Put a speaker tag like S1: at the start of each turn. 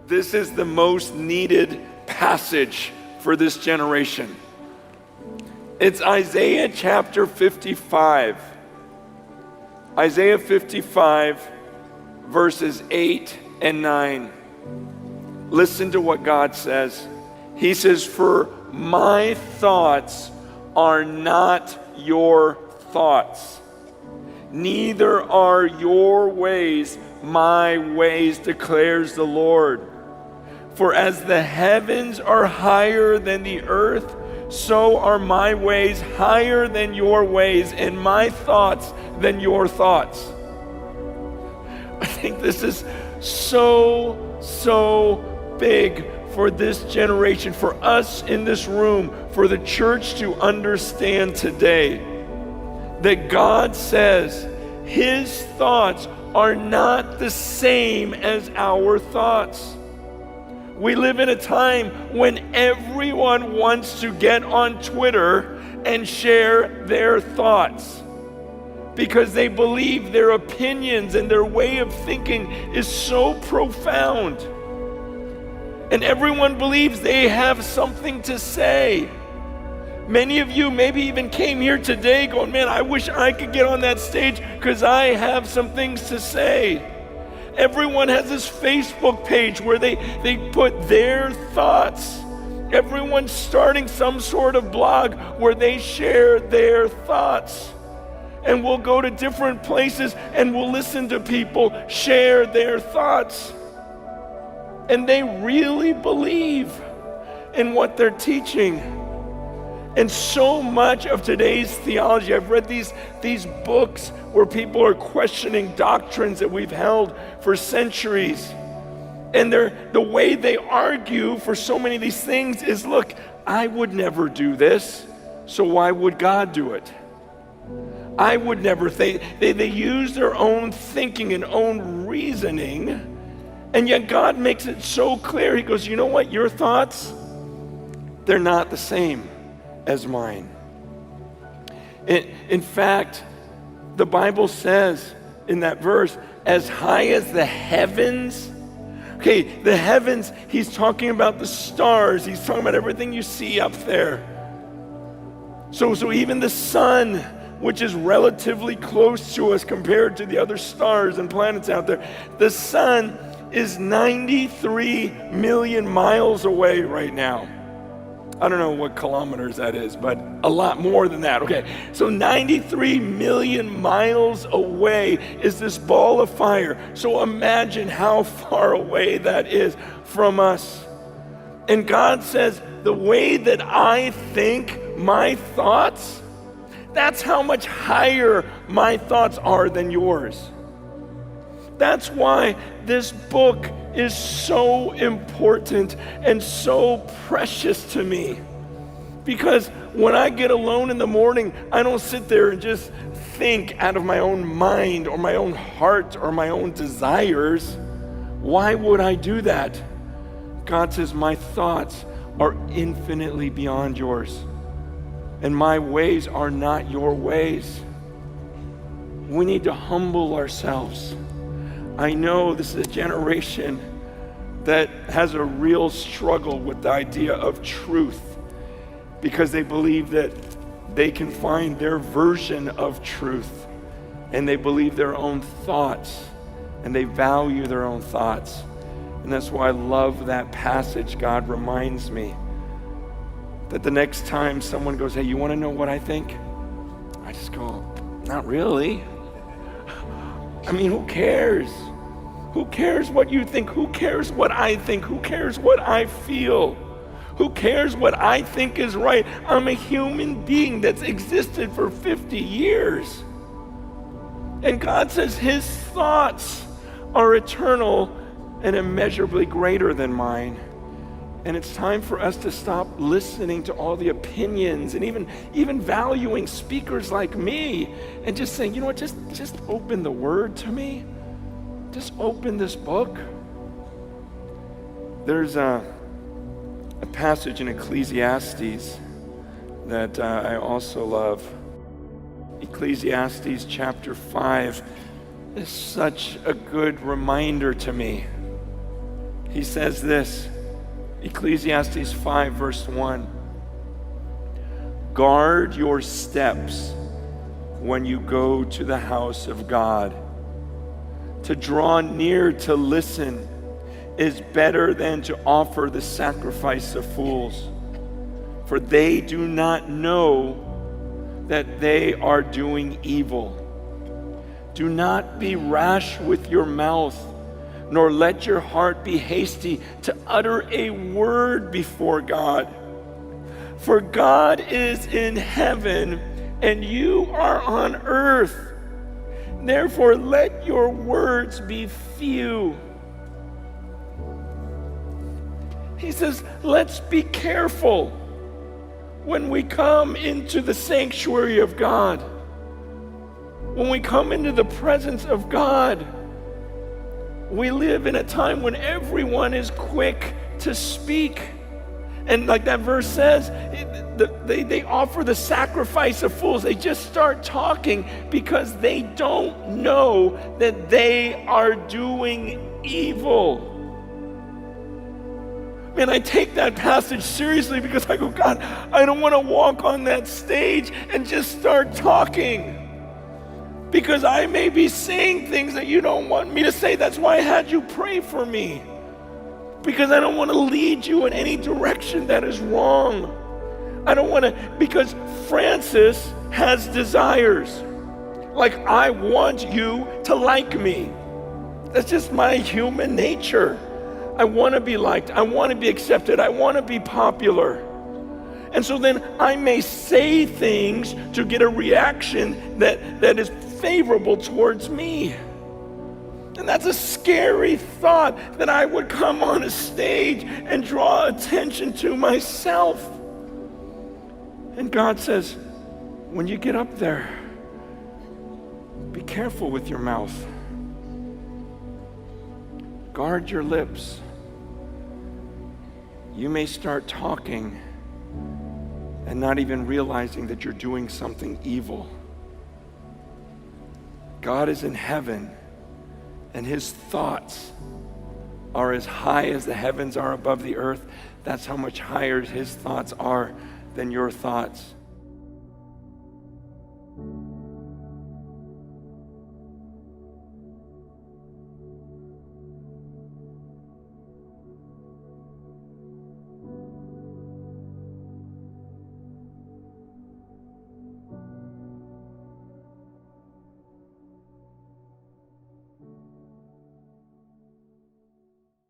S1: This is the most needed passage for this generation. It's Isaiah chapter 55. Isaiah 55, verses 8 and 9. Listen to what God says. He says, "For my thoughts are not your thoughts, neither are your ways my ways, declares the Lord. For as the heavens are higher than the earth, so are my ways higher than your ways, and my thoughts than your thoughts." I think this is so big for this generation, for us in this room, for the church to understand today that God says His thoughts are not the same as our thoughts. We live in a time when everyone wants to get on Twitter and share their thoughts because they believe their opinions and their way of thinking is so profound. And everyone believes they have something to say. Many of you maybe even came here today going, "Man, I wish I could get on that stage because I have some things to say." Everyone has this Facebook page where they put their thoughts. Everyone's starting some sort of blog where they share their thoughts. And we'll go to different places and we'll listen to people share their thoughts. And they really believe in what they're teaching. And so much of today's theology, I've read these books where people are questioning doctrines that we've held for centuries. And the way they argue for so many of these things is, look, I would never do this, so why would God do it? I would never think. They use their own thinking and own reasoning, and yet God makes it so clear. He goes, you know what? Your thoughts, they're not the same as mine. In fact, the Bible says in that verse, as high as the heavens. Okay, the heavens, he's talking about the stars. He's talking about everything you see up there. So even the sun, which is relatively close to us compared to the other stars and planets out there, the sun is 93 million miles away right now. I don't know what kilometers that is, but a lot more than that. Okay, so 93 million miles away is this ball of fire. So imagine how far away that is from us. And God says, the way that I think, my thoughts, that's how much higher my thoughts are than yours. That's why this book is so important and so precious to me. Because when I get alone in the morning, I don't sit there and just think out of my own mind or my own heart or my own desires. Why would I do that? God says, my thoughts are infinitely beyond yours, and my ways are not your ways. We need to humble ourselves. I know this is a generation that has a real struggle with the idea of truth because they believe that they can find their version of truth, and they believe their own thoughts, and they value their own thoughts. And that's why I love that passage. God reminds me that the next time someone goes, hey, you want to know what I think? I just go, not really. I mean, who cares? Who cares what you think? Who cares what I think? Who cares what I feel? Who cares what I think is right? I'm a human being that's existed for 50 years. And God says his thoughts are eternal and immeasurably greater than mine. And it's time for us to stop listening to all the opinions and even valuing speakers like me and just saying, you know what, just open the word to me. Just open this book. There's a passage in Ecclesiastes that I also love. Ecclesiastes chapter 5 is such a good reminder to me. He says this, Ecclesiastes 5, verse 1. Guard your steps when you go to the house of God. To draw near to listen is better than to offer the sacrifice of fools, for they do not know that they are doing evil. Do not be rash with your mouth, nor let your heart be hasty to utter a word before God. For God is in heaven, and you are on earth. Therefore, let your words be few. He says, let's be careful when we come into the sanctuary of God. When we come into the presence of God, we live in a time when everyone is quick to speak. And like that verse says, they offer the sacrifice of fools. They just start talking because they don't know that they are doing evil. Man, I take that passage seriously because I go, God, I don't want to walk on that stage and just start talking. Because I may be saying things that you don't want me to say. That's why I had you pray for me. Because I don't want to lead you in any direction that is wrong. I don't want to, because Francis has desires. Like, I want you to like me. That's just my human nature. I want to be liked. I want to be accepted. I want to be popular. And so then I may say things to get a reaction that is favorable towards me. And that's a scary thought, that I would come on a stage and draw attention to myself. And God says, when you get up there, be careful with your mouth. Guard your lips. You may start talking and not even realizing that you're doing something evil. God is in heaven, and his thoughts are as high as the heavens are above the earth. That's how much higher his thoughts are than your thoughts.